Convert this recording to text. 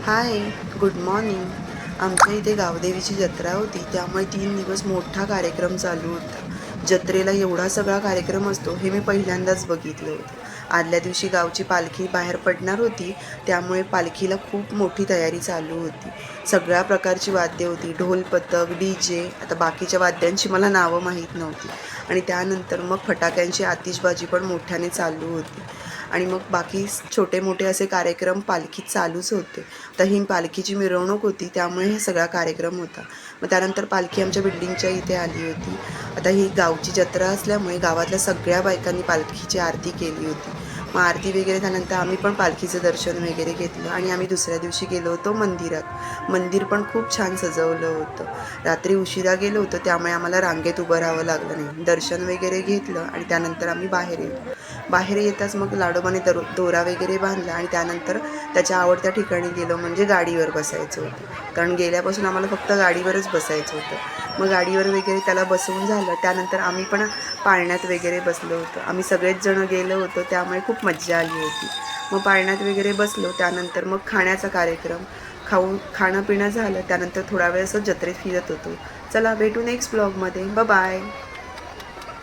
हाय, good morning. आमच्या इथे गावदेवीची जत्रा होती, त्यामुळे 3 दिवस मोठा कार्यक्रम चालू होता. जत्रेला एवढा सगळा कार्यक्रम असतो हे मी पहिल्यांदाच बघितलं होतं. आदल्या दिवशी गावची पालखी बाहेर पडणार होती, त्यामुळे पालखीला खूप मोठी तयारी चालू होती. सगळ्या प्रकारची वाद्य होती, ढोल पथक, DJ. आता बाकीच्या वाद्यांची मला नावं माहीत नव्हती. आणि त्यानंतर मग फटाक्यांची आतिषबाजी पण मोठ्याने चालू होती. आणि मग बाकी छोटे मोठे असे कार्यक्रम पालखीत चालूच होते. तर ही पालखीची मिरवणूक होती, त्यामुळे हे सगळा कार्यक्रम होता. मग त्यानंतर पालखी आमच्या बिल्डिंगच्या इथे आली होती. आता ही गावची जत्रा असल्यामुळे गावातल्या सगळ्या बायकांनी पालखीची आरती केली होती. मग आरती वगैरे झाल्यानंतर आम्ही पण पालखीचं दर्शन वगैरे घेतलं आणि आम्ही दुसऱ्या दिवशी गेलो होतो मंदिरात. मंदिर पण खूप छान सजवलं होतं. रात्री उशिरा गेलो होतो, त्यामुळे आम्हाला रांगेत उभं राहावं लागलं नाही. दर्शन वगैरे घेतलं आणि त्यानंतर आम्ही बाहेर येतो. बाहेर येताच मग लाडोबाने दोरा वगैरे बांधला आणि त्यानंतर त्याच्या आवडत्या ठिकाणी गेलो, म्हणजे गाडीवर बसायचं होतं. कारण गेल्यापासून आम्हाला फक्त गाडीवरच बसायचं होतं. मग गाडीवर वगैरे त्याला बसवून झालं, त्यानंतर आम्ही पण पाळण्यात वगैरे बसलो होतो. आम्ही सगळेच जण गेलो होतो, त्यामुळे खूप मज्जा आली होती. मग पाळण्यात वगैरे बसलो, त्यानंतर मग खाण्याचा कार्यक्रम. खाणं पिणं झालं, त्यानंतर थोडा वेळ असं जत्रेत फिरत होतो. चला, भेटू नेक्स्ट ब्लॉगमध्ये. बाय.